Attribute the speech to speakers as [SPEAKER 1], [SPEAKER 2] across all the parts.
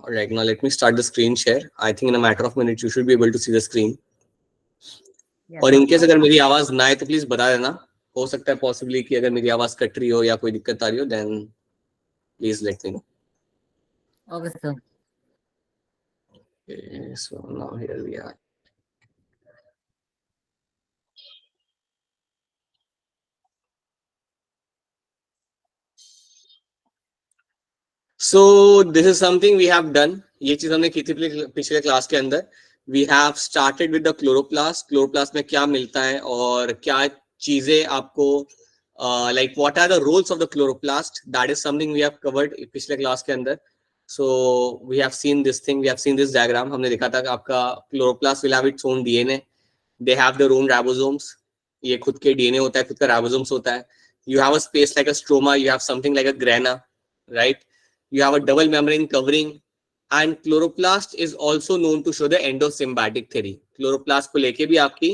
[SPEAKER 1] Right now, let me start the screen share. I think in a matter of minutes you should be able to see the screen. और in case अगर मेरी आवाज ना आए तो please बता देना. हो सकता है पॉसिबली कि अगर मेरी आवाज कट रही हो या कोई दिक्कत आ रही हो, then please let me know.
[SPEAKER 2] Okay, sir.
[SPEAKER 1] Okay, so now here we are. So this is something we have done. ये चीज हमने की थी पिछले क्लास के अंदर. We have started with the chloroplast. Chloroplast में क्या मिलता है और क्या चीजें आपको like what are the roles of the chloroplast? That is something we have covered पिछले क्लास के अंदर. So we have seen this thing. We have seen this diagram. हमने देखा था कि आपका chloroplast will have its own DNA. They have their own ribosomes. ये खुद के DNA होता है, खुद का ribosomes होता है. You have a space like a stroma. You have something like a grana, right? You have a double membrane covering, and chloroplast is also known to show the endosymbiotic theory. Chloroplast को लेके भी आपकी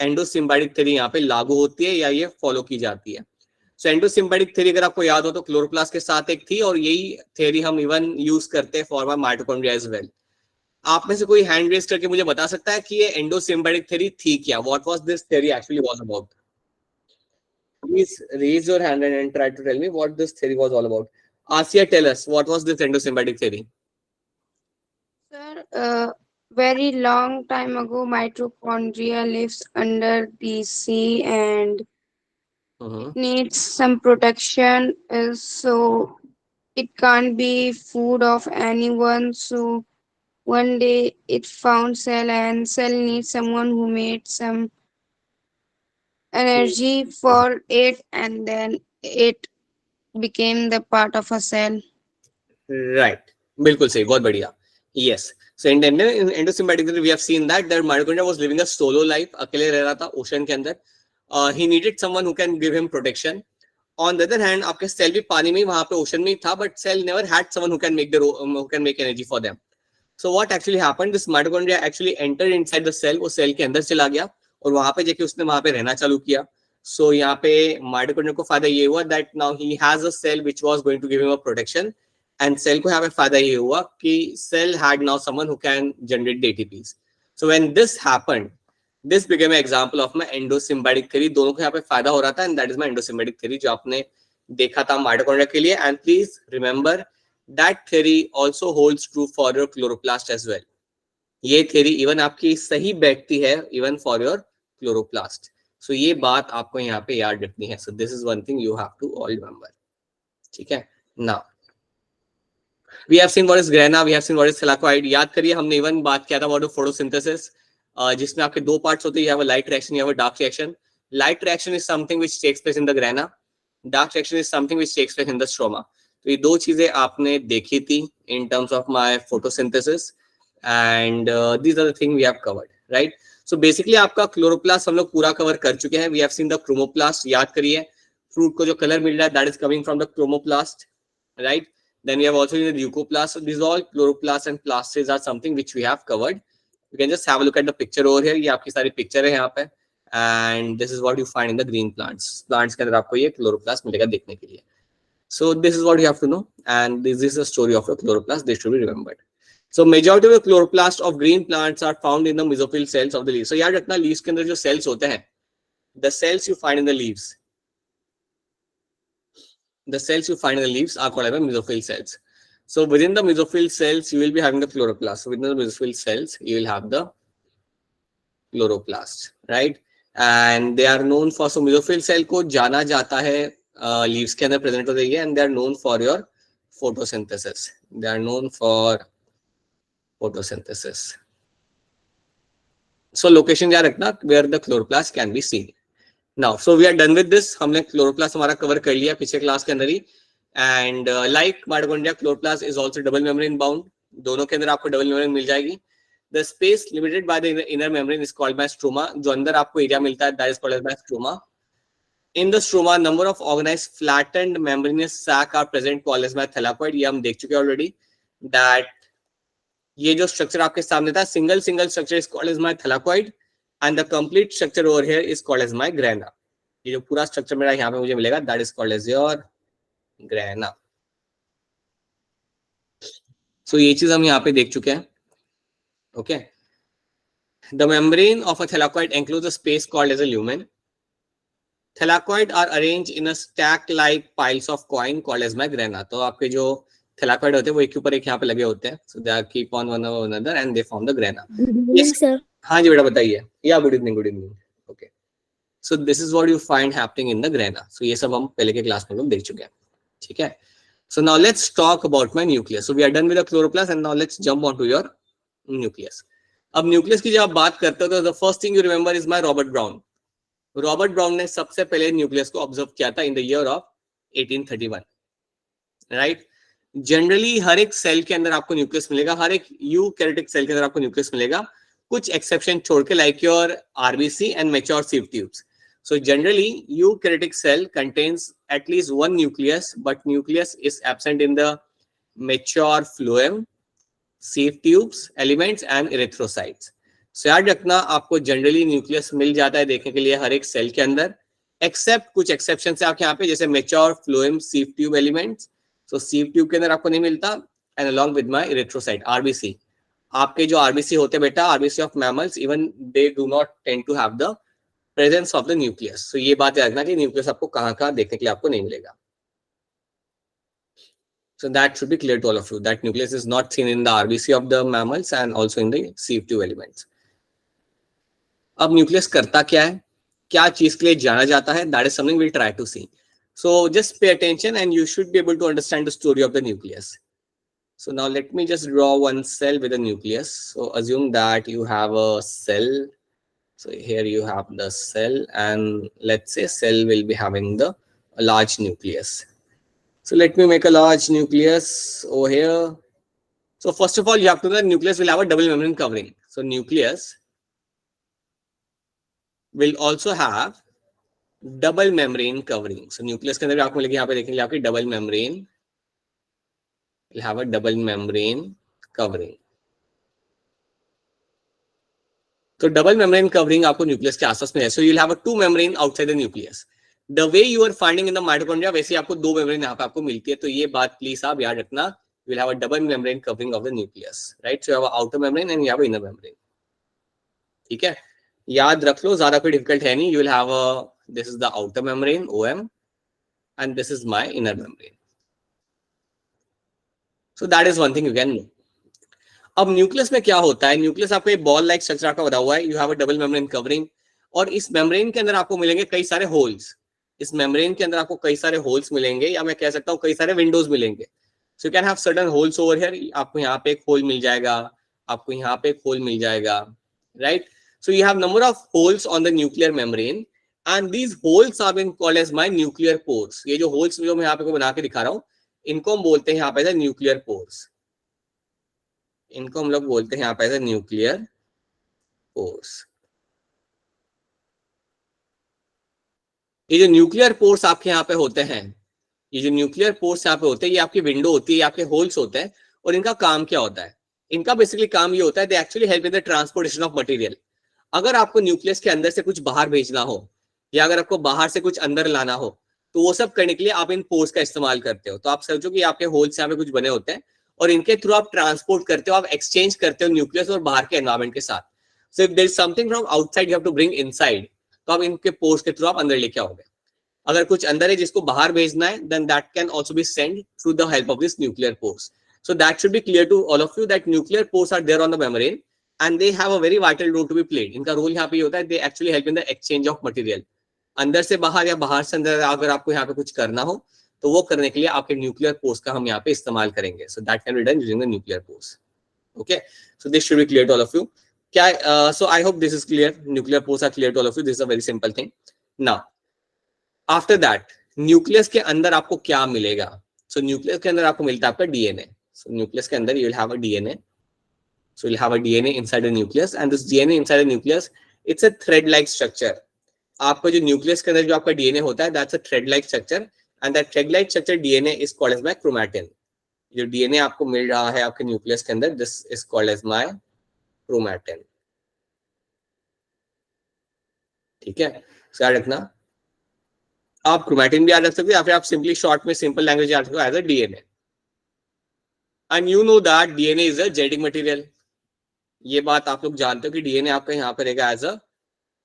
[SPEAKER 1] endosymbiotic theory यहाँ पे लागू होती है या ये फॉलो की जाती है. So endosymbiotic theory अगर आपको याद हो तो chloroplast के साथ एक थी और यही theory हम even use करते हैं for mitochondria as well. आप में से कोई हैंड रेज करके मुझे बता सकता है कि ये endosymbiotic theory थी क्या? What was this theory actually was about? Please raise your hand and try to tell me what this theory was all about. Asia, tell us, what was this endosymbiotic theory?
[SPEAKER 3] Sir, very long time ago, mitochondria lives under the sea and needs some protection. So it can't be food of anyone. So one day it found cell and cell needs someone who made some energy for it, and then it became the part of a cell.
[SPEAKER 1] Right. बिल्कुल सही, बहुत बढ़िया. Yes. So in endosymbiotic theory, we have seen that mitochondria was living a solo life. अकेले रह रहा था ocean के अंदर. He needed someone who can give him protection. On the other hand, आपके सेल भी पानी में वहां पे ओशन में ही था, but cell never had someone who can make energy for them. So what actually happened? This mitochondria actually entered inside the cell. वो cell के अंदर चला गया और वहां पे जाके उसने वहां पे रहना चालू किया. So यहाँ पे mitochondria को फायदा ये हुआ that now he has a cell which was going to give him a protection. And cell को यहाँ पे फायदा ये हुआ कि cell had now someone who can generate the ATPs. So when this happened, this became an example of my endosymbiotic theory. दोनों को यहाँ पे फायदा हो रहा था, and that is my endosymbiotic theory जो आपने देखा था mitochondria के लिए. And please remember that theory also holds true for your chloroplast as well. ये theory even आपकी सही बैठती है even for your chloroplast. So ये बात आपको यहाँ पे याद रखनी है. So this is one thing you have to all remember. ठीक है? Now we have seen what is grana, we have seen what is thylakoid. याद करिए हमने even बात किया था about photosynthesis, जिसमें आपके दो parts होते हैं. You have a light reaction, you have a dark reaction. Light reaction is something which takes place in the grana. Dark reaction is something which takes place in the stroma. तो ये दो चीजें आपने देखी थी in terms of my photosynthesis, and these are the things we have covered, right? So basically आपका chloroplast हम लोग पूरा cover कर चुके हैं. We have seen the chromoplast. याद करिए fruit को जो color मिल रहा है that is coming from the chromoplast, right? Then we have also seen the leucoplast. So these all chloroplasts and plastids are something which we have covered. You can just have a look at the picture over here. ये आपकी सारी picture है यहाँ पे, and this is what you find in the green plants. Plants के अंदर आपको ये chloroplast मिलेगा देखने के लिए. So this is what you have to know, and this is the story of the chloroplast. This should be remembered. So majority of the chloroplast of green plants are found in the mesophyll cells of the leaves. So याद रखना leaves के अंदर जो cells होते हैं, the cells you find in the leaves, the cells you find in the leaves are called as mesophyll cells. So within the mesophyll cells, you will be having the chloroplast. So within the mesophyll cells, you will have the chloroplast, right? And they are known for, so mesophyll cell को जाना जाता है leaves के अंदर present होते हैं, and they are known for your photosynthesis. They are known for photosynthesis. So location याद रखना where the chloroplast can be seen. Now, so we are done with this. हमने chloroplast हमारा cover कर लिया पिछले क्लास के अंदर ही. And like mitochondria, chloroplast is also double membrane bound. दोनों के अंदर आपको double membrane मिल जाएगी. The space limited by the inner membrane is called by stroma. जो अंदर आपको area मिलता है that is called as by stroma. In the stroma, number of organized flattened membranous sac are present called as by thylakoid. ये हम देख चुके already. That ये जो structure आपके सामने था, single structure is called as my thylakoid. And the complete structure over here is called as my grana. ये जो पूरा structure मेरा यहाँ पे मुझे मिलेगा, that is called as your grana. सो ये चीज हम यहाँ पे देख चुके हैं. Okay, the membrane of a thylakoid enclose a space called as a lumen. Thylakoid are arrange in a stack like piles of coin called as grana. तो आपके जो थैलाकोइड होते हैं वो एक के ऊपर एक यहाँ पे लगे होते हैं. So they are keep on one another and they form the grana.
[SPEAKER 2] Evening, sir.
[SPEAKER 1] हाँ जी बेटा बताइए. Yeah good evening, good evening. Okay, so this is what you find happening in the grana. सो ये सब हम पहले के क्लास में लोग देख चुके हैं. ठीक है. So now let's talk about my nucleus. So we are done with the chloroplast and now let's jump on to your nucleus. अब न्यूक्लियस की जब आप बात करते हो तो the first thing you remember is my Robert Brown. Robert Brown ने सबसे पहले न्यूक्लियस को ऑब्जर्व किया था in the year of 1831. Right. Generally हर एक सेल के अंदर आपको न्यूक्लियस मिलेगा, हर एक यूकैरियोटिक सेल के अंदर आपको न्यूक्लियस मिलेगा, कुछ एक्सेप्शन छोड़ के, like your RBC and mature sieve tubes. So generally, eukaryotic cell contains at least one nucleus, but nucleus is absent in the mature phloem, sieve tubes, elements and erythrocytes. So याद रखना, आपको generally nucleus मिल जाता है देखने के लिए हर एक cell के अंदर, except कुछ exceptions है आपके यहाँ पे, जैसे mature phloem, sieve tube elements. So sieve tube के अंदर आपको नहीं मिलता, and along with my erythrocyte, RBC. आपके जो RBC होते हैं बेटा, RBC of mammals, even they do not tend to have the presence of the nucleus. So ये बात याद रखना कि न्यूक्लियस आपको कहाँ देखने के लिए आपको नहीं मिलेगा. So that should be clear to all of you that nucleus is not seen in the RBC of the mammals and also in the sieve tube elements. अब न्यूक्लियस करता क्या है, क्या चीज के लिए जाना जाता है, that is something we'll try to see. So just pay attention and you should be able to understand the story of the nucleus. So now let me just draw one cell with a nucleus. So assume that you have a cell. So here you have the cell and let's say cell will be having the large nucleus. So let me make a large nucleus over here. So first of all, you have to know that nucleus will have a double membrane covering. So nucleus will also have double membrane covering. So nucleus के अंदर आपको मिलेगी, यहाँ पे देखेंगे आपकी double membrane will have a double membrane covering. तो double membrane covering आपको न्यूक्लियस के आसपास में है. So you will have a two membrane outside the nucleus. The way you are finding in the mitochondria, वैसे आपको दो मेम्ब्रेन यहाँ पे आपको मिलती है. तो ये बात प्लीज आप याद रखना, you will have a double membrane covering of the nucleus. Right. So you have outer membrane and you have inner membrane. ठीक है, याद रख लो, ज्यादा कोई डिफिकल्ट है नहीं. You will have a, this is the outer membrane OM and this is my inner membrane. So that is one thing you can know. अब nucleus में क्या होता है, न्यूक्लियस आपको एक बॉल लाइक स्ट्रक्चर का बना हुआ है. You have a double membrane covering और इस मेम्ब्रेन के अंदर आपको मिलेंगे कई सारे होल्स. इस मेम्ब्रेन के अंदर आपको कई सारे होल्स मिलेंगे, या मैं कह सकता हूँ कई सारे विंडोज मिलेंगे. So you can have certain holes over here. आपको यहाँ पे एक होल मिल जाएगा, आपको यहाँ पे एक होल मिल जाएगा. Right. So you have number of holes on the nuclear membrane and these holes are been called as my nuclear pores. ये जो होल्स जो मैं यहाँ पे बना के दिखा रहा हूँ, इनको हम बोलते हैं यहाँ पे न्यूक्लियर पोर्स. इनको हम लोग बोलते हैं यहाँ पे न्यूक्लियर पोर्स. ये जो न्यूक्लियर पोर्स आपके यहाँ पे होते हैं, ये जो न्यूक्लियर पोर्स यहाँ पे होते हैं, ये आपकी विंडो होती है, आपके होल्स होते हैं. और इनका काम क्या होता है, इनका बेसिकली काम ये होता है, they actually help in the transportation of material. अगर आपको न्यूक्लियस के अंदर से कुछ बाहर भेजना हो, या अगर आपको बाहर से कुछ अंदर लाना हो, तो वो सब करने के लिए आप इन पोर्स का इस्तेमाल करते हो. तो आप समझो कि आपके होल्स यहाँ पे कुछ बने होते हैं और इनके थ्रू आप ट्रांसपोर्ट करते हो, आप एक्सचेंज करते हो न्यूक्लियस और बाहर के एनवायरमेंट के साथ. So if there is something from outside you have to bring inside, तो आप इनके पोर्स के थ्रू आप अंदर लेके आओगे. अगर कुछ अंदर है जिसको बाहर भेजना है, then that can also be sent through the help of this nuclear pores. So that should be clear to all of you that nuclear pores are there on the membrane and they have a very vital role to be played. इनका role यहाँ पे होता है, they actually help in the exchange of material. अंदर से बाहर या बाहर से अंदर अगर आपको यहाँ पे कुछ करना हो, तो वो करने के लिए आपके न्यूक्लियर पोर्स का हम यहाँ पे इस्तेमाल करेंगे. So that can be done using the nuclear pores. Okay, so this should be clear to all of you. क्या? So I hope this is clear. Nuclear pores are clear to all of you. This is a very simple thing. Now, after that nucleus के अंदर आपको क्या मिलेगा? सो nucleus के अंदर आपको मिलता है आपका डीएनए. सो न्यूक्लियस के अंदर you will have a DNA. So you will have a DNA inside the nucleus and this DNA inside the nucleus, it's a thread like structure. आपका जो न्यूक्लियस के अंदर जो आपका डीएनए होता है, that's a thread like structure and that thread like structure DNA is called as my chromatin. जो DNA आपको मिल रहा है आपके न्यूक्लियस के अंदर, this is called as my chromatin. ठीक है, सो याद रखना, आप क्रोमैटिन भी याद रख सकते हो या फिर आप सिंपली शॉर्ट में सिंपल लैंग्वेज याद रखो as a DNA. And you know that DNA is a genetic material. ये बात आप लोग जानते हो कि DNA आपका यहाँ पे रहेगा एज अ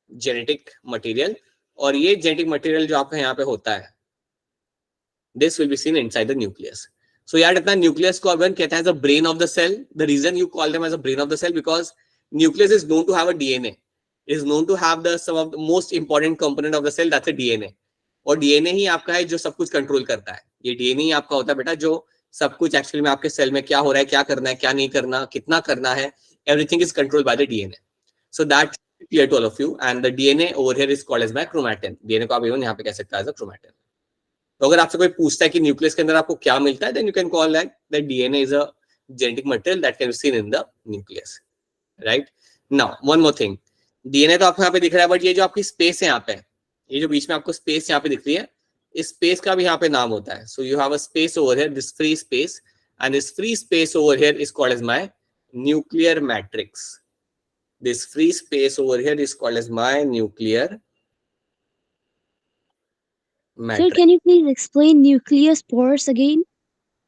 [SPEAKER 1] जेनेटिक मटेरियल, और ये जेनेटिक मटेरियल जो आपका यहाँ पे होता है, this will be seen inside the nucleus. So यार इतना न्यूक्लियस को अपन कहते हैं as a brain of the cell. The reason you call them as a brain of the cell because nucleus is known to have a DNA. It is known to have the some of the most important component of the cell, that's a DNA. और DNA ही आपका है जो सब कुछ control करता है. ये DNA ही आपका होता है बेटा जो सब कुछ एक्चुअली में आपके सेल में क्या हो रहा है, क्या करना है, क्या नहीं करना, कितना करना है, everything is controlled by the DNA. So that clear to all of you. And the DNA over here is called as by chromatin. DNA को आप even यहाँ पे कह सकते हैं as a chromatin. तो अगर आपसे कोई पूछता है कि न्यूक्लियस के अंदर आपको क्या मिलता है, then you can call that DNA is a genetic material that can be seen in the nucleus, right? Now one more thing, DNA तो आपको यहाँ पे दिख रहा है, बट ये जो आपकी स्पेस है यहाँ पे, ये जो बीच में आपको स्पेस यहाँ पे दिख रही है, इस स्पेस का भी यहाँ पे नाम होता है. So you have a space over here, this free space, and this free space over here is called as my nuclear matrix. This free space over here is called as my nuclear matrix.
[SPEAKER 4] Sir, can you please explain nucleus pores again?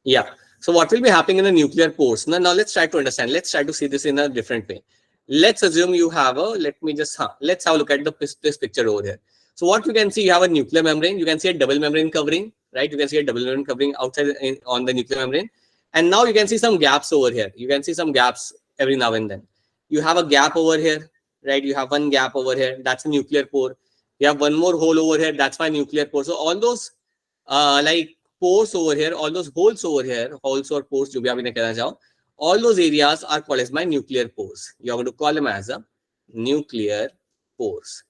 [SPEAKER 1] Yeah. So what will be happening in the nuclear pores? Now let's try to understand. Let's try to see this in a different way. Let's assume you have a, let's have a look at this picture over here. So what you can see, you have a nuclear membrane. You can see a double membrane covering, right? You can see a double membrane covering outside on the nuclear membrane. And now you can see some gaps over here. You can see some gaps every now and then. You have a gap over here, right? You have one gap over here. That's a nuclear pore. You have one more hole over here. That's my nuclear pore. So all those like pores over here, all those holes over here, holes or pores, जो भी आप इन्हें कहना चाहो, all those areas are called as my nuclear pores. You are going to call them as a nuclear pores.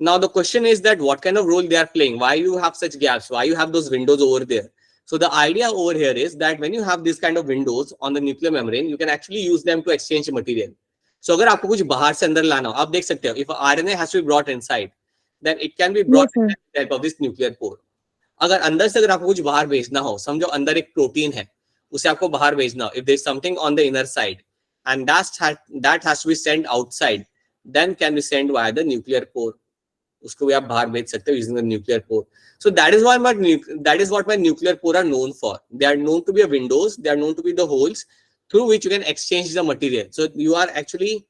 [SPEAKER 1] Now the question is that what kind of role they are playing? Why you have such gaps? Why you have those windows over there? So the idea over here is that when you have this kind of windows on the nuclear membrane, you can actually use them to exchange material. So अगर आपको कुछ बाहर से अंदर लाना हो, आप देख सकते हो, if RNA has to be brought inside, then it can be brought with the help of this nuclear pore. अगर अंदर से अगर आपको कुछ बाहर भेजना हो, समझो अंदर एक प्रोटीन है, उसे आपको बाहर भेजना हो, if there is something on the inner side and that has to be sent outside, then can be sent via the nuclear pore. उसको भी आप बाहर भेज सकते हो using the nuclear pore. So that is what my nuclear pore are known for. They are known to be a windows. They are known to be the holes through which you can exchange the material. So you are actually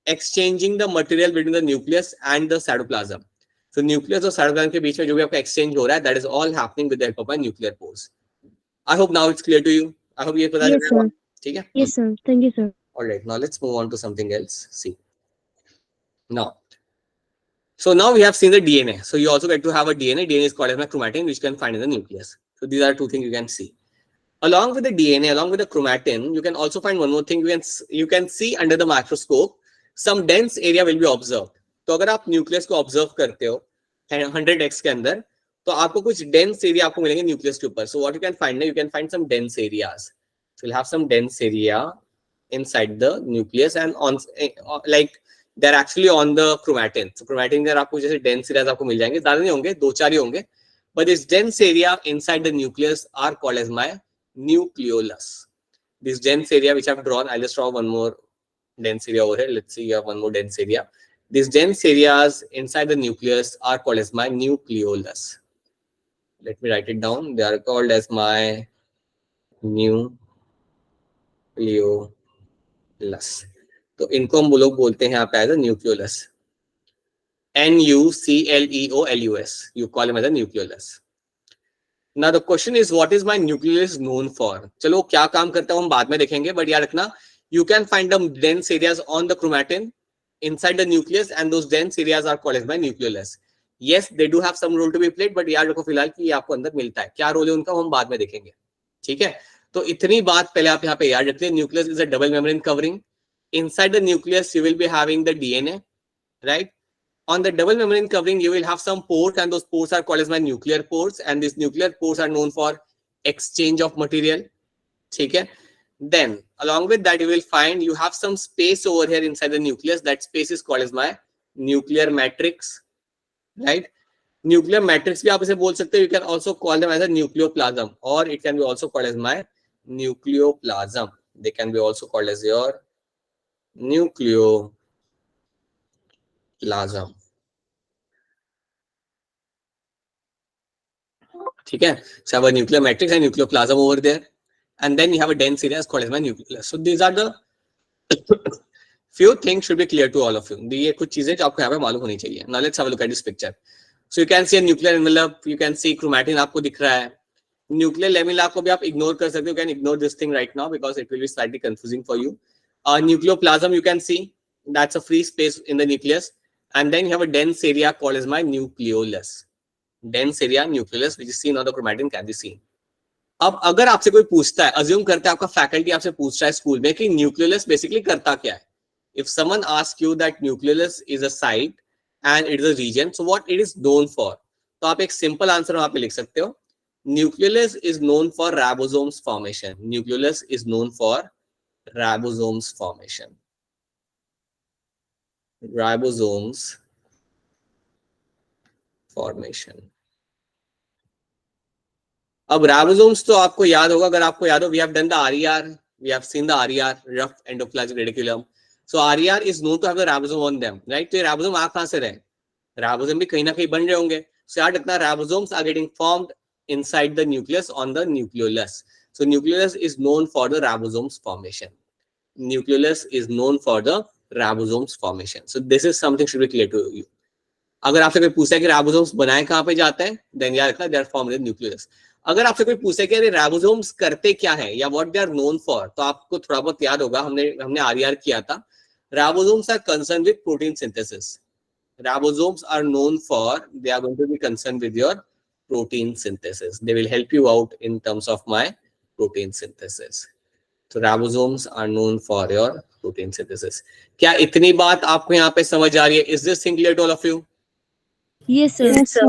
[SPEAKER 1] exchanging the material between the nucleus and the cytoplasm. So nucleus और cytoplasm के बीच में जो भी आपका exchange हो रहा है, that is all happening with the help of my nuclear pores. I hope now it's clear to you. I hope ये पता
[SPEAKER 4] Yes,
[SPEAKER 1] चल रहा है.
[SPEAKER 4] sir.
[SPEAKER 1] ठीक है?
[SPEAKER 4] Yes, sir. Thank you, sir.
[SPEAKER 1] All right. Now let's move on to something else. See. Now. So now we have seen the DNA. So you also get to have a DNA. DNA is called as my chromatin, which you can find in the nucleus. So these are two things you can see. Along with the DNA, along with the chromatin, you can also find one more thing. You can see under the microscope, some dense area will be observed. तो अगर आप nucleus को observe करते हो 100x के अंदर, तो आपको कुछ डेंस एरिया आपको मिलेंगे न्यूक्लियस के ऊपर. So what you can find, you can find some dense areas. So you'll have some dense area inside the nucleus and on like they're actually on the chromatin. So chromatin there आपको जैसे dense areas आपको मिल जाएंगे, ज़्यादा नहीं होंगे, 2-4 ही होंगे. But this dense area inside the nucleus are called as my nucleolus. This dense area which I've drawn, I'll just draw one more dense area over here. Let's see, you have one more dense area. These dense areas inside the nucleus are called as my nucleolus. Let me write it down. They are called as my nucleolus. तो इनको हम लोग बोलते हैं यहाँ पे as a nucleolus. NUCLEOLUS. You call them as a nucleolus. Now the question is, what is my nucleolus known for? चलो क्या काम करता है हम बाद में देखेंगे, but याद रखना, you can find the dense areas on the chromatin inside the nucleus, and those dense areas are called as my nucleolus. Yes, they do have some role to be played, but याद रखो फिलहाल कि ये आपको अंदर मिलता है. क्या रोल है उनका हम बाद में देखेंगे. ठीक है? तो इतनी बात पहले आप यहाँ पे याद रखते हैं. Nucleus is a double membrane covering. Inside the nucleus, you will be having the DNA, right? On the double membrane covering, you will have some pores, and those pores are called as my nuclear pores, and these nuclear pores are known for exchange of material. Okay? Then, along with that, you will find you have some space over here inside the nucleus. That space is called as my nuclear matrix, right? Nuclear matrix भी आप इसे बोल सकते हो. You can also call them as a nucleoplasm, or it can be also called as my nucleoplasm. They can be also called as your nucleoplasm. ठीक है? So I have a nuclear matrix and nucleoplasm over there, and then you have a dense area called as my nucleus. So these are the few things should be clear to all of you. ये कुछ चीजें जो आपको यहाँ पे मालूम होनी चाहिए. Now let's have a look at this picture. So you can see a nuclear envelope, you can see chromatin आपको दिख रहा है. Nuclear lamella को भी आप ignore कर सकते हो. You can ignore this thing right now because it will be slightly confusing for you. Nucleoplasm you can see, that's a free space in the nucleus, and then you have a dense area called as my nucleolus. Dense area nucleolus which is seen on the chromatin can be seen. अब अगर आपसे कोई पूछता है, assume करते हैं आपका faculty आपसे पूछ रहा है स्कूल में कि न्यूक्लियोलस बेसिकली करता क्या है. If someone asks you that nucleolus is a site and it is a region, so what it is known for? तो आप एक सिंपल आंसर वहां पे लिख सकते हो. Nucleolus is known for ribosomes formation. Nucleolus is known for ribosomes formation. Ribosomes formation. अब ribosomes तो आपको याद होगा, अगर आपको याद हो, we have done the RER, we have seen the RER, rough endoplasmic reticulum. So RER is known to have the ribosome on them, right? तो ये ribosome आ कहाँ से रहे? Ribosome भी कहीं ना कहीं बन रहे होंगे. So याद रखना, ribosomes are getting formed inside the nucleus on the nucleolus. So nucleolus is known for the ribosomes formation. Nucleolus is known for the ribosomes formation. So this is something should be clear to you. अगर आपसे कोई पूछता है कि ribosomes बनाए कहाँ पे जाते हैं, then याद रखना they are formed in the nucleus. अगर आपसे कोई पूछे कि अरे राइबोसोम्स करते क्या है या what they are known for, तो आपको थोड़ा बहुत याद होगा, हमने आरईआर किया था. Ribosomes are concern with protein synthesis. Ribosomes are known for, they are going to be concern with your protein synthesis. They will help you out in terms of my protein synthesis. तो ribosomes are known for your protein synthesis. क्या इतनी बात आपको यहाँ पे समझ आ रही है? Is this thing clear to all of you?
[SPEAKER 4] Yes, sir.
[SPEAKER 3] Yes, sir.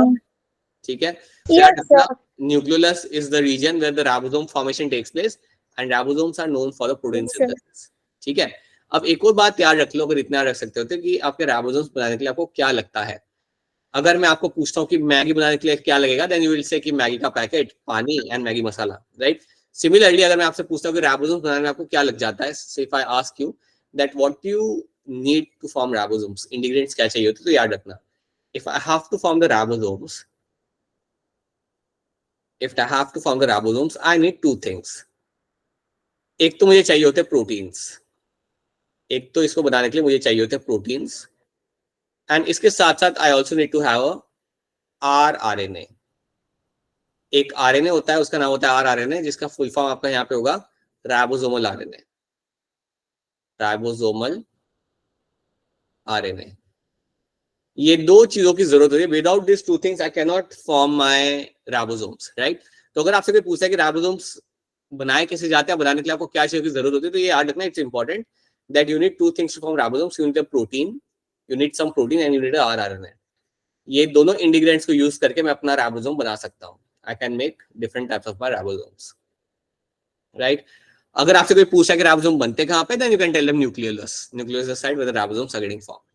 [SPEAKER 1] ठीक है.
[SPEAKER 3] Yes, sir.
[SPEAKER 1] Nucleolus is the region where the ribosome formation takes place and ribosomes are known for the protein
[SPEAKER 3] Yes, sir.
[SPEAKER 1] synthesis. ठीक है. अब एक और बात याद रख लो, अगर इतना रख सकते होते कि आपके ribosomes बनाने के लिए आपको क्या लगता है. अगर मैं आपको पूछता हूँ कि मैगी बनाने के लिए क्या लगेगा, then you will say कि मैगी का पैकेट, पानी and Maggi masala, right? Similarly, अगर मैं आपसे पूछता हूँ कि ribosomes बनाने में आपको क्या लग जाता है, so if I ask you that what do you need to form ribosomes, ingredients क्या चाहिए होते, तो याद रखना, if I have to form the ribosomes, I need two things. एक तो मुझे चाहिए होते प्रोटीन्स, एक तो इसको बनाने के लिए मुझे चाहिए होते प्रोटीन्स, एंड इसके साथ साथ I also need to have RNA. एक RNA होता है, उसका नाम होता है rRNA, जिसका फुल फॉर्म आपका यहाँ पे होगा राइबोसोमल RNA. Ribosomal RNA. ये दो चीजों की जरूरत होती है. Without this two things I can not form my ribosomes, right? तो अगर आपसे कोई पूछता है कि राइबोसोम्स बनाए कैसे जाते हैं, बनाने के लिए आपको क्या चीजों की जरूरत होती है, तो ये याद रखना, it's important that you need two things to form ribosomes. You need a protein, you need some protein and you need RNA. ये दोनों इंग्रेडिएंट्स को यूज करके मैं अपना राइबोसोम बना सकता हूँ. I can make different types of my ribosomes, right? अगर आपसे कोई पूछा कि राइबोसोम बनते कहाँ पे, then you can tell them nucleolus. Nucleolus is the site where the ribosomes are getting formed.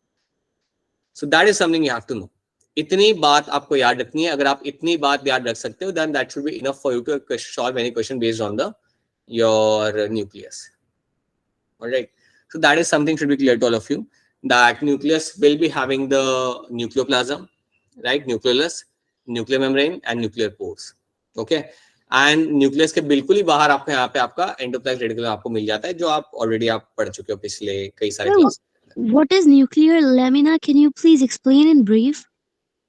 [SPEAKER 1] So that is something you have to know. इतनी बात आपको याद रखनी है. अगर आप इतनी बात याद रख सकते हो, then that should be enough for you to solve any question based on your nucleus. All right. So that is something should be clear to all of you. That nucleus will be having the nucleoplasm, right? Nucleolus, nuclear membrane, and nuclear pores. Okay. And nucleus के बिल्कुल ही बाहर आपको यहाँ पे आपका endoplasmic reticulum आपको मिल जाता है, जो आप already आप पढ़ चुके हो पिछले कई सारे class.
[SPEAKER 4] What is nuclear lamina? Can you please explain in brief?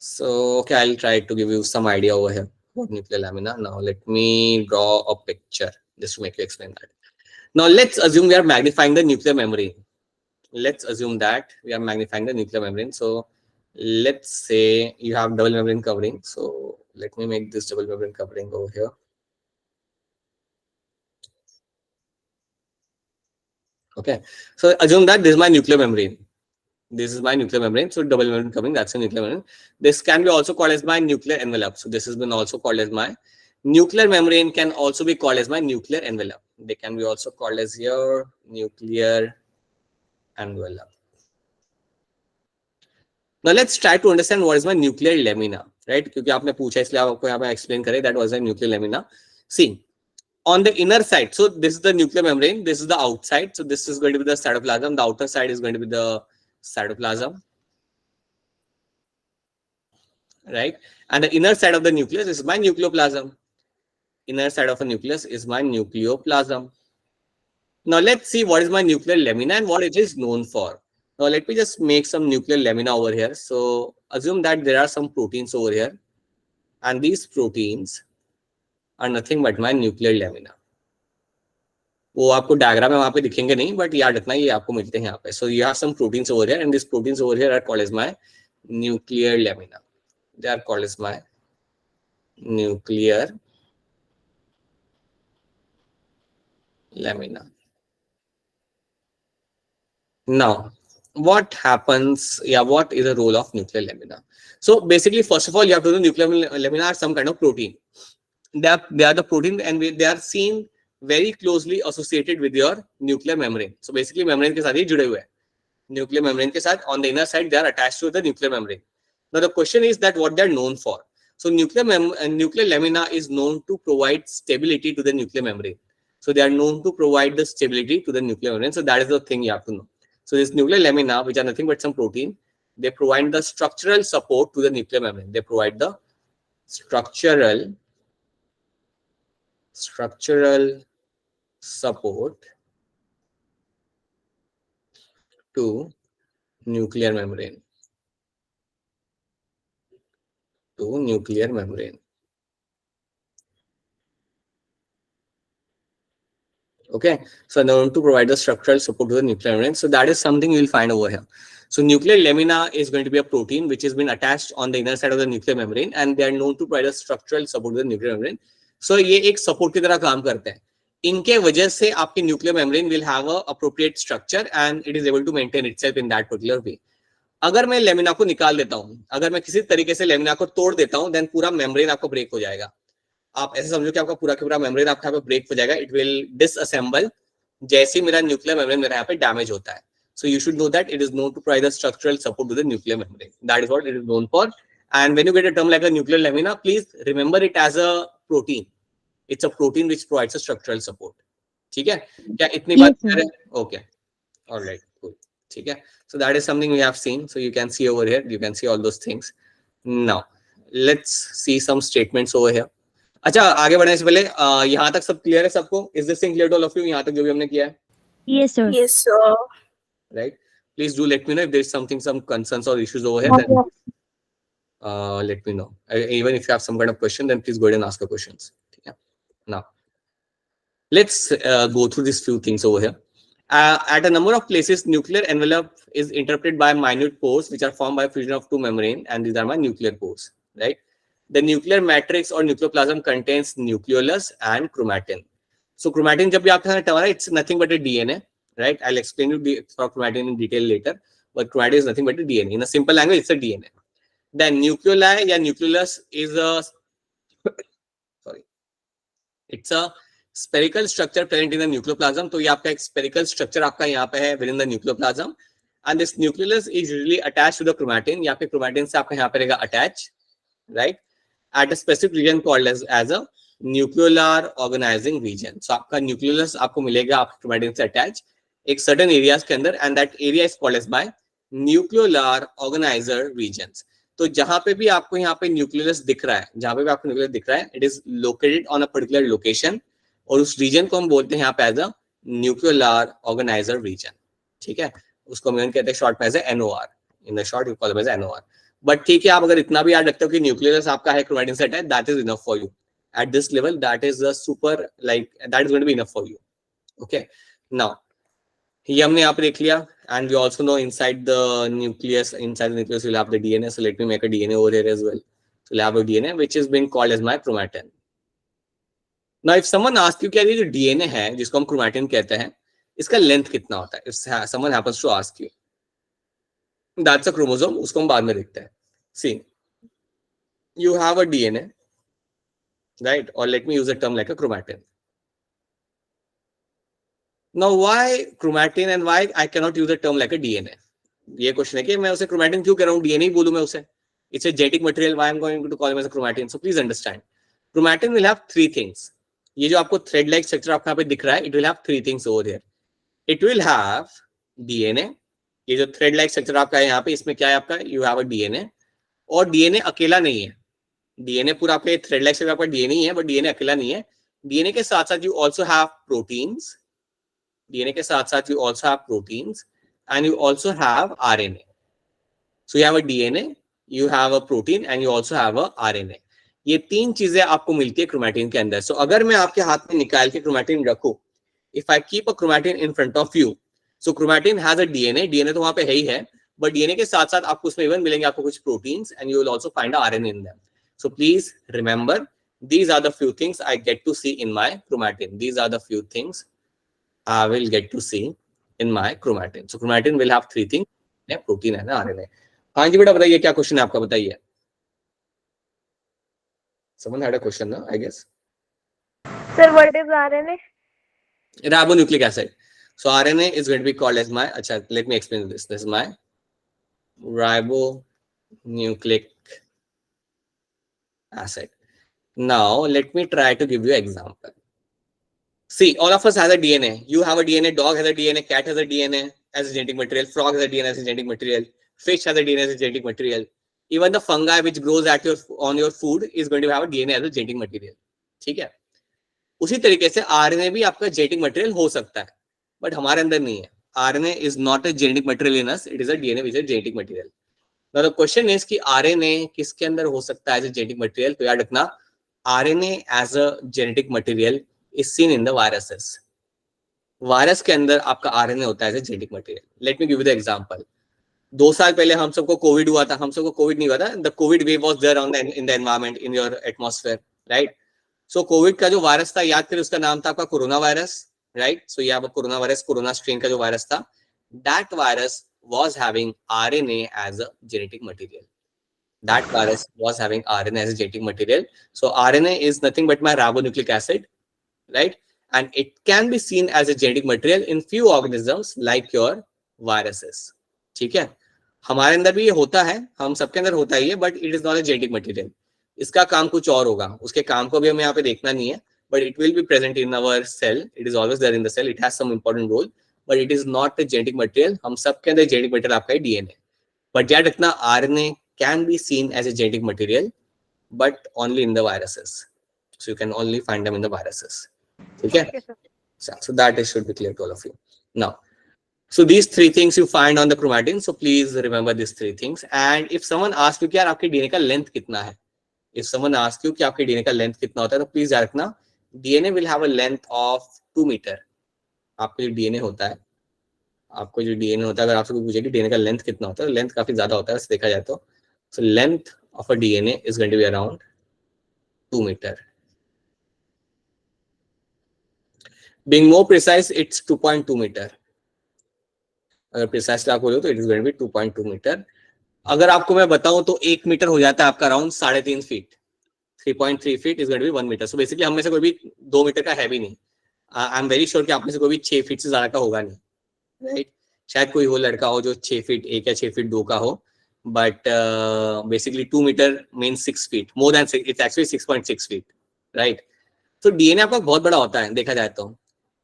[SPEAKER 1] So, okay, I'll try to give you some idea over here about nuclear lamina. Now, let me draw a picture just to make you explain that. Now, let's assume we are magnifying the nuclear membrane. Let's assume that we are magnifying the nuclear membrane. So, let's say you have double membrane covering. So, let me make this double membrane covering over here. Okay, so assume that this is my nuclear membrane. This is my nuclear membrane. So double membrane covering, that's a nuclear membrane. This can be also called as my nuclear envelope. So this has been also called as my nuclear membrane, can also be called as my nuclear envelope. They can be also called as your nuclear envelope. Now let's try to understand what is my nuclear lamina, right? क्योंकि आपने पूछा इसलिए आपको यहाँ पे explain करें that was a nuclear lamina. See, on the inner side, so this is the nuclear membrane, this is the outside, so this is going to be the cytoplasm, the outer side is going to be the cytoplasm, right? And the inner side of the nucleus is my nucleoplasm. inner side of a nucleus is my nucleoplasm. Now let's see what is my nuclear lamina and what it is known for. Now let me just make some nuclear lamina over here. So assume that there are some proteins over here, and these proteins are nothing but my nuclear lamina. वो आपको diagram में वहां पे दिखेंगे नहीं, but याद रखना ये आपको मिलते हैं यहाँ पे. So you have some proteins over here, and these proteins over here are called as my nuclear lamina. They are called as my nuclear lamina. Now, what happens? Yeah, what is the role of nuclear lamina? So basically, first of all, you have to know nuclear lamina are some kind of protein. They are the protein, and they are seen very closely associated with your nuclear membrane. So basically, membrane के साथ ही जुड़े हुए हैं. Nuclear membrane के साथ on the inner side they are attached to the nuclear membrane. Now the question is that what they are known for. So nuclear lamina is known to provide stability to the nuclear membrane. So they are known to provide the stability to the nuclear membrane. So that is the thing you have to know. So this nuclear lamina, which are nothing but some protein, they provide the structural support to the nuclear membrane. They provide the structural support to nuclear membrane. Okay, so known to provide the structural support to the nuclear membrane. So that is something you will find over here. So nuclear lamina is going to be a protein which has been attached on the inner side of the nuclear membrane, and they are known to provide a structural support to the nuclear membrane. So ये एक support की तरह काम करते हैं. इनके वजह से आपकी nuclear membrane will have a appropriate structure and it is able to maintain itself in that particular way. अगर मैं लेमिना को निकाल देता हूँ, अगर मैं किसी तरीके से लेमिना को तोड़ देता हूँ, देन पूरा मेम्ब्रेन आपको ब्रेक हो जाएगा. आप ऐसे समझो कि आपका पूरा मेम्ब्रेन आपका यहाँ पे ब्रेक हो जाएगा. इट विल डिसअसेंबल जैसे मेरा न्यूक्लियर मेम्ब्रेन मेरा यहाँ पे डैमेज होता है. So you should know that it is known to provide a structural support to the nuclear membrane. That is what it is known for. And when you get a term like a nuclear lamina, please remember it as a protein. It's a protein which provides a structural support. ठीक है? क्या इतनी बात कर रहे हैं? Okay. All right. Cool. ठीक है? So that is something we have seen. So you can see over here. You can see all those things. Now let's see some statements over here. अच्छा, आगे बढ़ने से पहले यहाँ तक सब क्लियर है सबको? Is this thing clear to all of you? यहाँ तक जो भी हमने किया है?
[SPEAKER 4] Yes, sir.
[SPEAKER 3] Yes, sir.
[SPEAKER 1] Right? Please do let me know if there is some concerns or issues over here. Then let me know. Even if you have some kind of question, then please go ahead and ask the questions. Yeah. Now, let's go through these few things over here. At a number of places, nuclear envelope is interpreted by minute pores, which are formed by fusion of two membranes, and these are my nuclear pores. Right? The nuclear matrix or nucleoplasm contains nucleolus and chromatin. So chromatin, जब भी आपके साथ term है, it's nothing but a DNA. Right? I'll explain you for chromatin in detail later. But chromatin is nothing but a DNA. In a simple language, it's a DNA. Then nucleoli या nucleolus is a it's a spherical structure present in the nucleoplasm. तो ये आपका एक spherical structure आपका यहाँ पे है within the nucleoplasm, and this nucleolus is usually attached to the chromatin. यहाँ पे chromatin से आपका यहाँ पे रहेगा attach, right? At a specific region called as a nucleolar organizing region. So आपका nucleolus आपको मिलेगा आपके chromatin से attach एक certain areas के अंदर, and that area is called as by nucleolar organizer regions. तो जहां पे भी आपको यहाँ पे न्यूक्लियस दिख रहा है, जहां पे भी आपको न्यूक्लियस दिख रहा है, it is located on a particular location, और उस रीजन को हम बोलते हैं यहाँ पे as a nucleolar organiser region. ठीक है, उसको हम कहते हैं शॉर्ट में as NOR. In the short you call it as NOR. But ठीक है, आप अगर इतना भी याद रखते हो कि न्यूक्लियस आपका है क्रोमैटिन सेट है, that is enough for you at this level. That is the super like that is going to be enough for you. Okay, now ये हमने यहाँ पे देख लिया, and we also know inside the nucleus you'll have the DNA. So let me make a DNA over here as well. So we'll have a DNA which is being called as my chromatin. Now if someone asks you कि ये जो DNA है जिसको हम chromatin कहते हैं, इसका length कितना होता है? If someone happens to ask you, that's a chromosome. उसको हम बाद में देखते हैं. See, you have a DNA, right? Or let me use a term like a chromatin. Now why chromatin and why I cannot use a term like a DNA? ये question है कि मैं उसे chromatin क्यों कह रहा हूँ, DNA ही बोलूँ मैं उसे. It's a genetic material. Why I'm going to call it as a chromatin? So please understand. Chromatin will have three things. ये जो आपको thread-like structure आपको यहाँ पे दिख रहा है, it will have three things over here. It will have DNA. ये जो thread-like structure आपका है यहाँ पे, इसमें क्या है आपका? You have a DNA. और DNA अकेला नहीं है. DNA पूरा आपका thread-like structure आपका DNA ही है, but DNA अकेला नहीं है. डीएनए के साथ साथ you also have proteins, DNA के साथ साथ you also have proteins and you also have RNA. So you have a DNA, you have a protein and you also have a RNA. ये तीन चीजें आपको मिलती है क्रोमैटिन के अंदर. सो अगर मैं आपके हाथ में निकाल के क्रोमैटिन रखूं, if I keep a chromatin in front of you, so chromatin has a DNA, DNA तो वहां पे है ही है, बट डीएनए के साथ साथ आपको उसमें इवन मिलेंगे आपको कुछ proteins and you will also find RNA in them. So please remember, these are the few things I get to see in my chromatin. These are the few things I will get to see in my chromatin. So chromatin will have three things, protein and RNA. हाँ जी बेटा बताइए क्या question है आपका, बताइए. Someone had a question, no? I guess.
[SPEAKER 5] Sir, what is RNA?
[SPEAKER 1] Ribonucleic acid. So RNA is going to be called as my, acha, let me explain this. This is my ribonucleic acid. Now let me try to give you an example. See, all of us has a DNA. You have a DNA, dog has a DNA, cat has a DNA as a genetic material, frog has a DNA as a genetic material, fish has a DNA as a genetic material. Even the fungi which grows at your on your food is going to have a DNA as a genetic material. ठीक है. उसी तरीके से RNA भी आपका genetic material हो सकता है, but हमारे अंदर नहीं है. RNA is not a genetic material in us. It is a DNA which is a genetic material. Now the question is कि RNA किसके अंदर हो सकता है as a genetic material? तो याद रखना, RNA as a genetic material is seen in the viruses. Virus के अंदर आपका RNA होता है as a genetic material. Let me give you the example. 2 साल पहले हम सबको कोविड हुआ था, हम सबको कोविड नहीं हुआ था. The COVID wave was there on in the environment, in your atmosphere, right? So Covid का जो वायरस था, याद करें उसका नाम था आपका कोरोना वायरस, right? So ये आपका कोरोना वायरस, कोरोना स्ट्रेन का जो वायरस था, that virus was having RNA as a genetic material. That virus was having RNA as a genetic material. So RNA is nothing but my ribonucleic acid, right? And it can be seen as a genetic material in few organisms like your viruses. ठीक है, हमारे अंदर भी ये होता है, हम सबके अंदर होता ही है, but it is not a genetic material. इसका काम कुछ और होगा, उसके काम को भी हमें यहाँ पे देखना नहीं है, but it will be present in our cell. It is always there in the cell. It has some important role, but it is not a genetic material. हम सबके अंदर genetic material आपका है DNA. But याद रखना, RNA can be seen as a genetic material, but only in the viruses. So you can only find them in the viruses. Okay? So that should be clear to all of you. Now, so these three things you find on the chromatin. So please remember these three things. And if someone asks you कि यार आपके DNA का length कितना है, if someone asks you कि आपके DNA का length कितना होता है, तो please याद रखना, DNA will have a length of 2 meter. आपका जो DNA होता है, आपको जो DNA होता है, अगर आपसे कोई पूछे कि DNA का लेंथ कितना होता है, लेंथ काफी ज्यादा होता है वैसे देखा जाए तो. So length of a DNA is going to be around 2 meter. Being more precise, it's 2.2 meter. अगर प्रिसाइसली आप बोलो तो it is going to be 2.2 metre. अगर आपको मैं बताऊं तो 1 मीटर हो जाता है आपका around 3.5 feet. 3.3 feet is going to be 1 metre. So basically हम में से कोई भी 2 मीटर का है भी नहीं. आई एम वेरी श्योर कि आप में से कोई भी 6 फीट से ज्यादा का होगा नहीं, राइट? शायद कोई हो लड़का हो जो 6 फीट 1 या 6 फीट 2 का हो, but basically 2 metre means 6 feet, more than it's actually 6.6 feet, right? तो डीएनए आपका बहुत बड़ा होता है देखा जाए तो.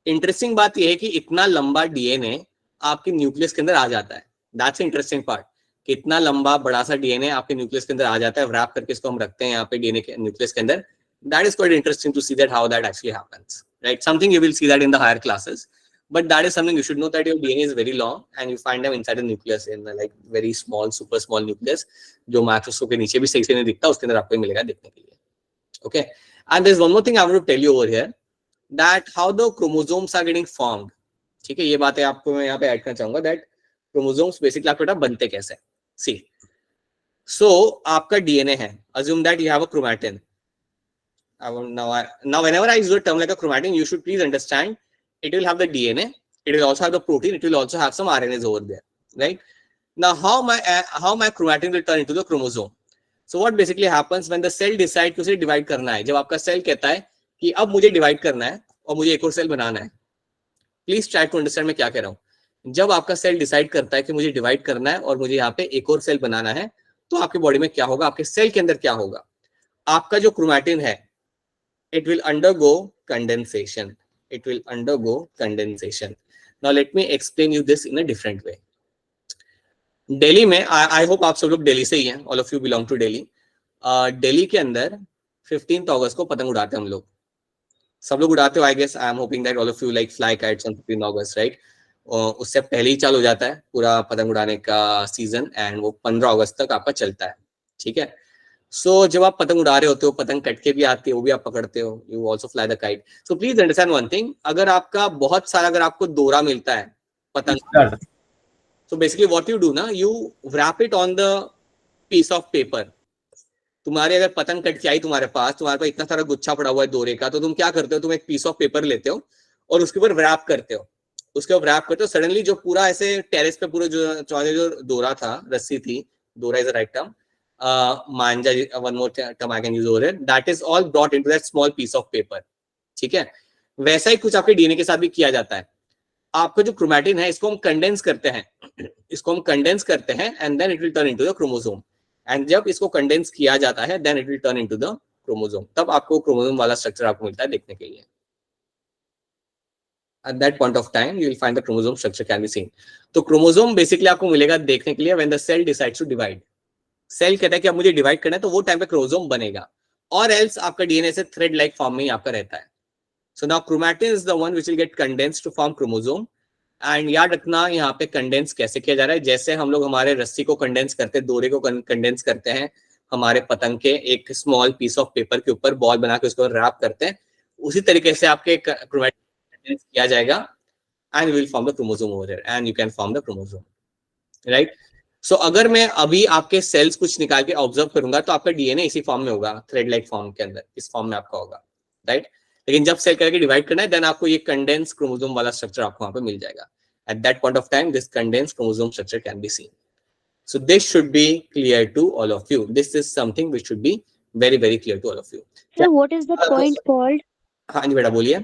[SPEAKER 1] इंटरेस्टिंग बात यह है कि इतना लंबा डीएनए आपके न्यूक्लियस के अंदर आ जाता है. That's interesting part. कितना लंबा बड़ा सा डीएनए आपके न्यूक्लियस के अंदर आ जाता है, रैप करके इसको हम रखते हैं यहाँ पे डीएनए के न्यूक्लियस के अंदर. That is quite interesting to see that how that actually happens, right? Something you will see that in the higher classes, but that is something you should know, that your DNA is very long and you find them inside the nucleus in like very small, super small nucleus, जो microscope के नीचे भी सही से नहीं दिखता, उसके अंदर आपको मिलेगा देखने के लिए. Okay, and there is one more thing I want to tell you over here, that how the chromosomes are getting formed. ठीक है, ये बातें आपको मैं यहाँ पे ऐड करना चाहूंगा, that chromosomes basically आपके बेटा बनते कैसे. See, so आपका DNA है, assume that you have a chromatin. Now whenever I use a term like a chromatin, you should please understand it will have the DNA, it will also have the protein, it will also have some RNAs over there, right? Now how my chromatin will turn into the chromosome. So what basically happens when the cell decide to divide करना है, जब आपका cell कहता है कि अब मुझे divide करना है और मुझे एक और सेल बनाना है. प्लीज ट्राई टू अंडरस्टैंड मैं क्या कह रहा हूँ. जब आपका सेल डिसाइड करता है कि मुझे डिवाइड करना है और मुझे यहाँ पे एक और सेल बनाना है, तो आपके बॉडी में क्या होगा, आपके सेल के अंदर क्या होगा, आपका जो क्रोमैटिन है, it will undergo condensation. It will undergo condensation. Now let me explain you this in a different way. Delhi में, I hope आप सब लोग दिल्ली से ही हैं, all of you belong to Delhi. Delhi के अंदर 15th अगस्त को पतंग उड़ाते हैं हम लोग. सब लोग उड़ाते हो, I guess I am hoping that all of you like fly kites on 15 August, right? उससे पहले ही चालू हो जाता है पूरा पतंग उड़ाने का सीजन, एंड वो 15 अगस्त तक आपका चलता है, ठीक है? सो जब आप पतंग उड़ा रहे होते हो, पतंग कट के भी आती है, वो भी आप पकड़ते हो, you also fly the kite. So please understand one thing, अगर आपका बहुत सारा, अगर आपको डोरा मिलता है पतंग, so basically what you do ना, you wrap it on the piece of paper। तुम्हारे अगर पतंग कट के आई तुम्हारे पास इतना सारा गुच्छा पड़ा हुआ है डोरे का, तो तुम क्या करते हो, तुम एक पीस ऑफ पेपर लेते हो और उसके ऊपर रैप करते हो, सडनली जो पूरा ऐसे टेरेस पे पूरा जो चौड़े जो डोरा था, रस्सी थी, डोरा इज द राइट टर्म, मांजा, one more term I can use over it, that is all brought into that small piece of paper, ठीक है? वैसा ही कुछ आपके डीएनए के साथ भी किया जाता है। आपका जो क्रोमैटिन है, इसको हम कंडेंस करते हैं, and then it will turn into the chromosome, एंड जब इसको कंडेंस किया जाता है then it will turn into the chromosome, तब आपको क्रोमोसोम वाला स्ट्रक्चर आपको मिलता है देखने के लिए। At that point of time you will find the chromosome structure can be seen। तो क्रोमोसोम बेसिकली आपको मिलेगा देखने के लिए when the cell decides to divide। Cell कहता है कि अब मुझे डिवाइड करना है, तो वो टाइम पे क्रोमोसोम बनेगा, और एल्स आपका डीएनए से थ्रेड लाइक फॉर्म में ही आपका रहता है। So now chromatin is the one which will get condensed to form chromosome। And याद रखना यहाँ पे कंडेंस कैसे किया जा रहा है, जैसे हम लोग हमारे रस्सी को कंडेंस करते हैं, डोरे को कंडेंस करते हैं, हमारे पतंग के एक स्मॉल पीस ऑफ पेपर के ऊपर बॉल बना के उसको रैप करते हैं, उसी तरीके से आपके क्रोमैटिन कंडेंस किया जाएगा, and you will form the chromosome over here, and you can form the chromosome, right? So अगर मैं अभी आपके सेल्स कुछ निकाल के ऑब्जर्व करूंगा तो आपका डीएनए इसी फॉर्म में होगा, थ्रेड लाइक फॉर्म के अंदर, इस फॉर्म में आपका होगा, राइट? लेकिन जब सेल करके डिवाइड करना है देन आपको ये कंडेंस क्रोमोसोम वाला स्ट्रक्चर आपको वहां पे मिल जाएगा। At that point of time, this condensed chromosome structure can be seen। So this should be clear to all of you। This is something which should be very, very clear to all of you।
[SPEAKER 4] Sir, what is that point called?
[SPEAKER 1] हाँ जी बेटा बोलिए।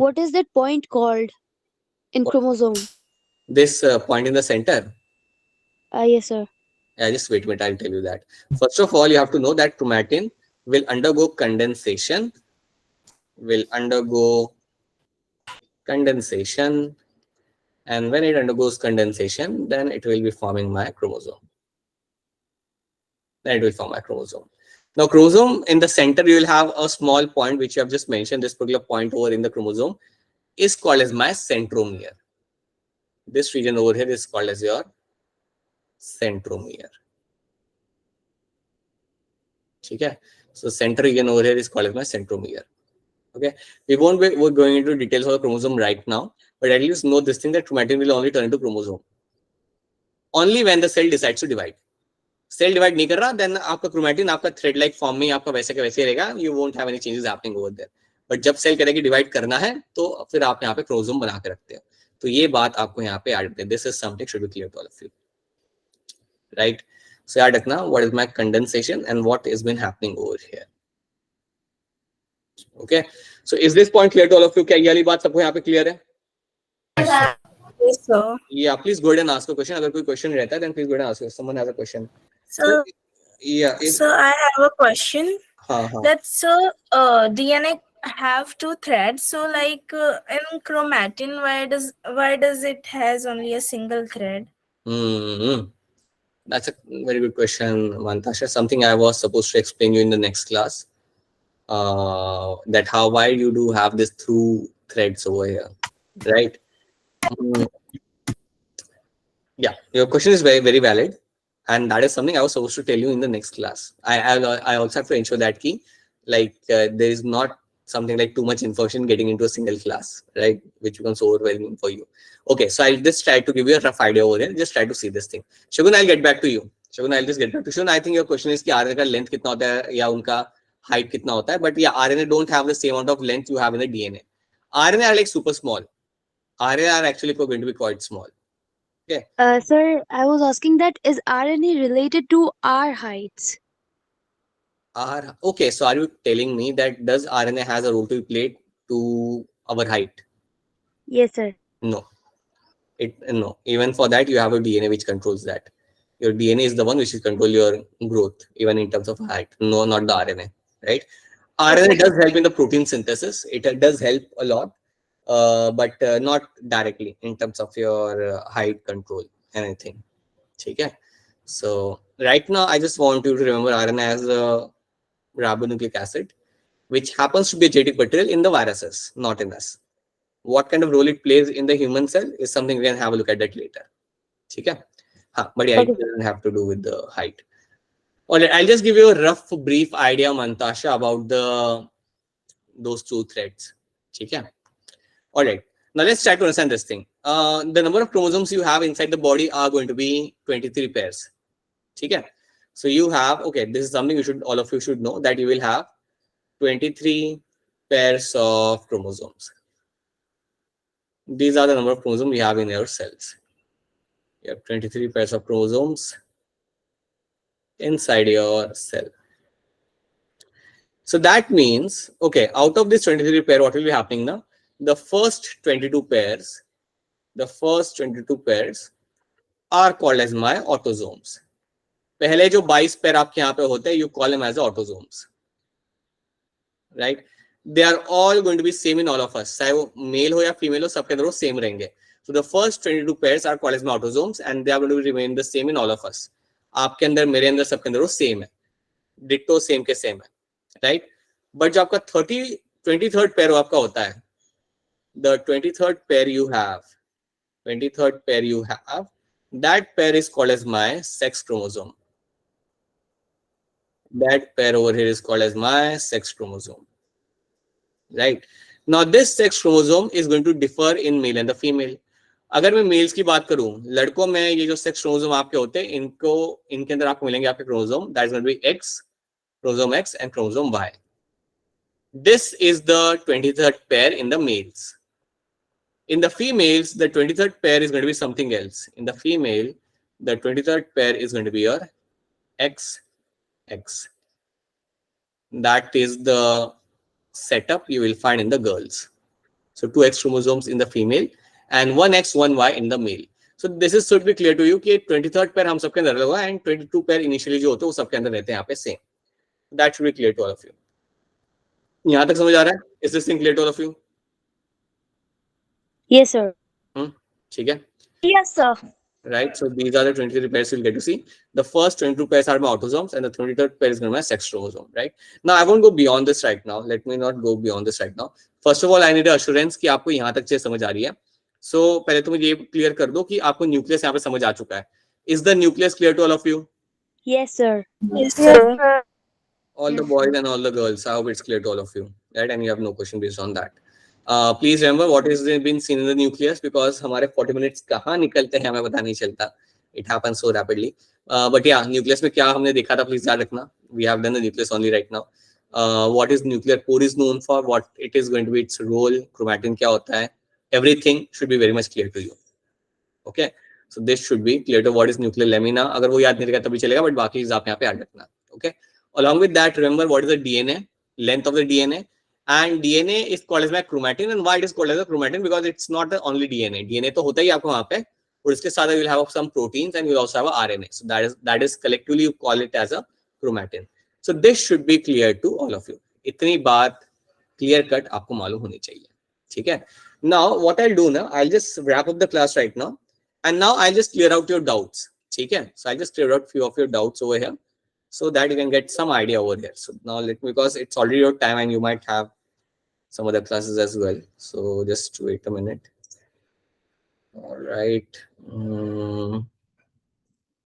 [SPEAKER 4] What is that point called in chromosome?
[SPEAKER 1] This point in the center?
[SPEAKER 4] Yes, sir.
[SPEAKER 1] Yeah, just wait a minute, I'll tell you that। First of all, you have to know that chromatin will undergo condensation, and when it undergoes condensation, then it will be forming my chromosome. Now chromosome, in the center you will have a small point which you have just mentioned, this particular point over in the chromosome is called as my centromere। This region over here is called as your centromere, ठीक है? So center region over here is called as my centromere। Okay, we're going into details of the chromosome right now, but at least know this thing that chromatin will only turn into chromosome only when the cell decides to divide। Cell divide नहीं कर रहा then आपका chromatin आपका thread like form में आपका वैसे के वैसे रहेगा, you won't have any changes happening over there. But जब सेल करेगी डिवाइड करना है तो फिर आप यहाँ पे क्रोमोसोम बना के रखते हो, तो ये बात आपको यहाँ पे ऐड करते हैं। This is something should be clear to all of you, right? So याद रखना what is my condensation and what is been happening over here. Okay, so is this point clear to all of you? क्या ये वाली बात सबको यहाँ पे clear है?
[SPEAKER 5] Yes, sir.
[SPEAKER 1] Yeah, please go ahead and ask a question। अगर कोई क्वेश्चन रहता है then please go ahead and ask। Someone has a question?
[SPEAKER 5] So,
[SPEAKER 1] Yeah,
[SPEAKER 5] so I have a question.
[SPEAKER 1] हाँ।
[SPEAKER 5] That's so DNA have two threads. So like in chromatin, why does it has only a single thread?
[SPEAKER 1] That's a very good question, Mantasha. Something I was supposed to explain you in the next class. That why you do have this through threads over here, right? Yeah, your question is very, very valid, and that is something I was supposed to tell you in the next class। I also have to ensure that there is not something like too much information getting into a single class, right? Which becomes overwhelming for you। Okay, so I'll just try to give you a rough idea over here। Just try to see this thing। Shagun, I'll get back to you। I'll just get back to you। Shagun, I think your question is कि RNA का length कितना होता है या उनका height कितना होता है, but yeah, RNA don't have the same amount of length you have in the DNA। RNA are like super small। RNA are actually going to be quite small। Okay.
[SPEAKER 4] Sir, I was asking that is RNA related to our heights?
[SPEAKER 1] Okay, so are you telling me that does RNA has a role to play to our height?
[SPEAKER 4] Yes, sir.
[SPEAKER 1] No. No. Even for that, you have a DNA which controls that। Your DNA is the one which will control your growth, even in terms of height. No, not the RNA, right? RNA does help in the protein synthesis. It does help a lot, but not directly in terms of your height control, anything. Okay? So right now, I just want you to remember RNA as a ribonucleic acid, which happens to be a genetic material in the viruses, not in us. What kind of role it plays in the human cell is something we can have a look at that later. Okay? But yeah, it doesn't have to do with the height. Alright, I'll just give you a rough, brief idea, Mantasha, about those two threads. Okay? Alright, now let's try to understand this thing. The number of chromosomes you have inside the body are going to be 23 pairs. Okay? So you have, okay, this is something all of you should know, that you will have 23 pairs of chromosomes. These are the number of chromosomes we have in our cells. You have 23 pairs of chromosomes inside your cell. So that means, okay, out of this 23 pair, what will be happening now? The first 22 pairs are called as my autosomes. पहले जो 22 पैर आपके यहाँ पे होते हैं, you call them as autosomes, right? They are all going to be same in all of us. चाहे वो male हो या female हो, सबके अंदर वो same रहेंगे. So the first 22 pairs are called as my autosomes, and they are going to remain the same in all of us. आपके अंदर, मेरे अंदर, सबके अंदर वो same है. Ditto same के same है, right? But जो आपका 23rd pair आपका होता है, the 23rd pair you have, that pair is called as my sex chromosome. That pair over here is called as my sex chromosome. Right? Now this sex chromosome is going to differ in male and the female. अगर मैं mails की बात करूं, लड़कों में ये जो sex chromosome आपके होते हैं, इनके अंदर आपको मिलेंगे आपके chromosome, that is going to be X, chromosome X and chromosome Y. This is the 23rd pair in the males. In the females, the 23rd pair is going to be something else. In the female, the 23rd pair is going to be your XX. That is the setup you will find in the girls. So 2 X chromosomes in the female and 1 X, 1 Y in the male. So this is should be clear to you कि 23rd pair हम सबके अंदर लगा and 22 pair initially जो होते हैं वो सबके अंदर रहते हैं यहाँ पे same. That should be clear to all of you. यहाँ तक समझ आ रहा है? Is this thing clear to all of you?
[SPEAKER 4] Yes, sir.
[SPEAKER 1] ठीक है?
[SPEAKER 4] Yes, sir.
[SPEAKER 1] Right. So these are the 23 pairs you'll get to see. The first 22 pairs are my autosomes, and the 23rd pair is going to be my sex chromosome. Right. Now I won't go beyond this right now. Let me not go beyond this right now. First of all, I need an assurance कि आपको यहाँ तक चीज समझ आ रही है. So पहले तो मुझे ये क्लियर कर दो कि आपको न्यूक्लियस यहाँ पे समझ आ चुका है. Is the nucleus clear to all of you?
[SPEAKER 4] Yes, sir.
[SPEAKER 5] Yes, sir.
[SPEAKER 1] All the boys and all the girls. I hope it's clear to all of you. Right, and you have no question based on that. Please remember what has been seen in the nucleus, because हमारे 40 minutes कहाँ निकलते हैं हमें पता नहीं चलता. It happens so rapidly. But yeah, nucleus में क्या हमने देखा था, please याद रखना. We have done the nucleus only right now. What is nuclear core is known for, what it is going to be its role, chromatin क्या होता है, everything should be very much clear to you. Okay, so this should be clear to what is nuclear lamina. अगर वो याद नहीं रहेगा तभी चलेगा, but बाकी चीज आप यहाँ पे याद रखना. Okay, along with that, remember what is the DNA, length of the DNA. And DNA is called as my chromatin. And why it is called as a chromatin? Because it's not the only DNA. DNA तो होता ही आपको वहाँ पे, और इसके साथ you will have some proteins and you will also have a RNA. So that is collectively you call it as a chromatin. So this should be clear to all of you. इतनी बात clear cut आपको मालूम होनी चाहिए. ठीक है? Now what I'll do now, I'll just wrap up the class right now, and now I'll just clear out your doubts. ठीक है? So I'll just clear out few of your doubts over here, so that you can get some idea over here. So now because it's already your time and you might have some other classes as well. So just wait a minute. All right.